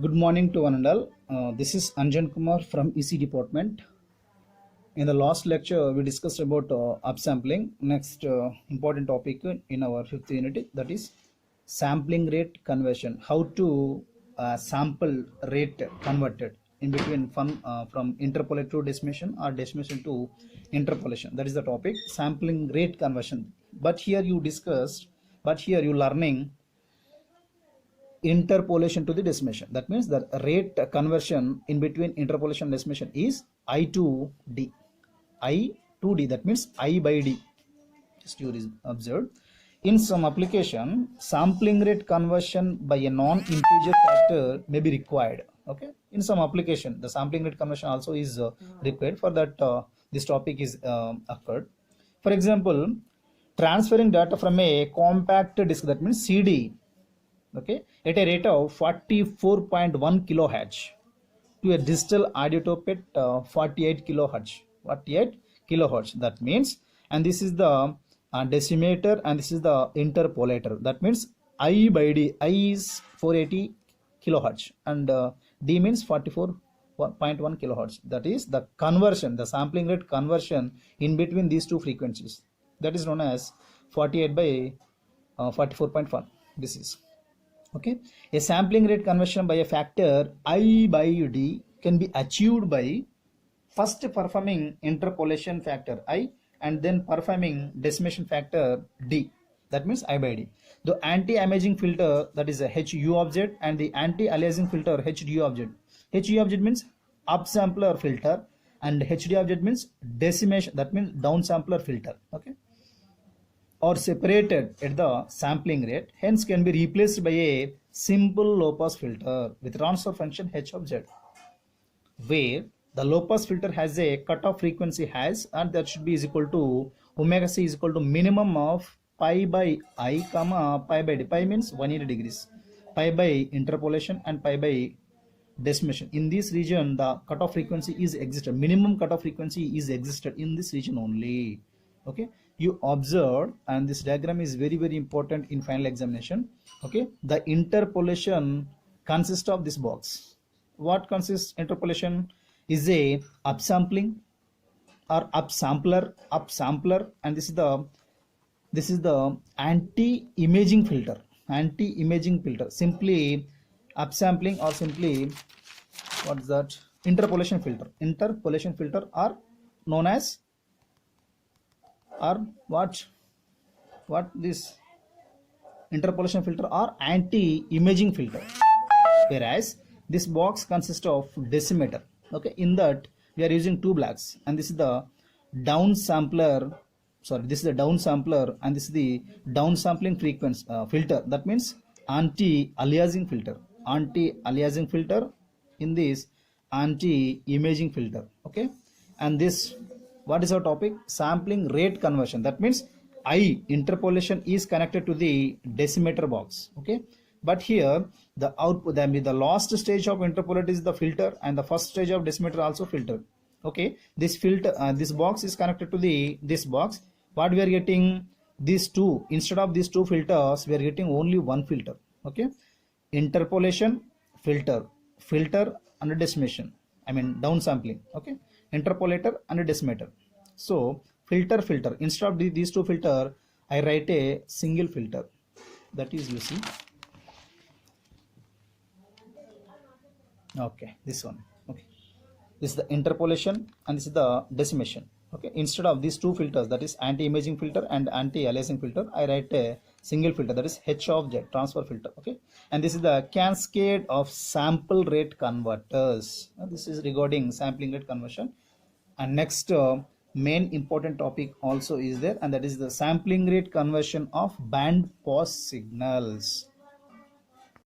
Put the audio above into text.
Good morning to one and all. This is Anjan Kumar from EC department. In the last lecture, we discussed about upsampling. Next important topic in our fifth unit, that is sampling rate conversion. How to sample rate converted in between from interpolate to decimation or decimation to interpolation. That is the topic, sampling rate conversion. But here you learning interpolation to the decimation. That means the rate conversion in between interpolation and decimation is I to D. I to D, that means I by D. Just you observe. In some application, sampling rate conversion by a non-integer factor may be required. Okay. In some application, the sampling rate conversion also is required. For that, this topic is occurred. For example, transferring data from a compact disk, that means CD, okay, at a rate of 44.1 kilohertz to a digital audio tape at 48 kilohertz. That means, and this is the decimator and this is the interpolator. That means I by D. I is 480 kilohertz and D means 44.1 kilohertz. That is the conversion, the sampling rate conversion in between these two frequencies. That is known as 48 by 44.1. This is okay. A sampling rate conversion by a factor I by D can be achieved by first performing interpolation factor I and then performing decimation factor D. That means I by D. The anti-imaging filter, that is a HU object, and the anti-aliasing filter HD object. HU object means upsampler filter and HD object means decimation, that means downsampler filter. Okay, or separated at the sampling rate, hence can be replaced by a simple low pass filter with transfer function H of Z, where the low pass filter has a cutoff frequency has, and that should be is equal to omega c is equal to minimum of pi by I comma pi by D. Pi means 180 degrees, pi by interpolation and pi by decimation. In this region, the cutoff frequency is existed, minimum cutoff frequency is existed in this region only. Okay, you observe, and this diagram is very important in final examination. Okay, the interpolation consists of this box. What consists interpolation? Is a upsampling or upsampler, and this is the anti-imaging filter. Simply upsampling, or simply what is that? Interpolation filter are known as, or what this interpolation filter or anti-imaging filter, whereas this box consists of decimator. Okay, in that we are using two blocks, and this is the downsampler, and this is the downsampling frequency filter. That means anti-aliasing filter in this anti-imaging filter. Okay, and this, what is our topic? Sampling rate conversion. That means I interpolation is connected to the decimator box. Okay, but here the output, the last stage of interpolate is the filter, and the first stage of decimator also filter. Okay, this filter, this box is connected to this box. What we are getting? These two, instead of these two filters, we are getting only one filter. Okay, interpolation filter and decimation, I mean downsampling. Okay, interpolator and decimator. So filter, instead of these two filter, I write a single filter. That is, you see, okay, this one. Okay, this is the interpolation and this is the decimation. Okay, instead of these two filters, that is anti-imaging filter and anti-aliasing filter, I write a single filter, that is H of Z, transfer filter. Okay, and this is the cascade of sample rate converters. This is regarding sampling rate conversion. And next main important topic also is there, and that is the sampling rate conversion of band pass signals.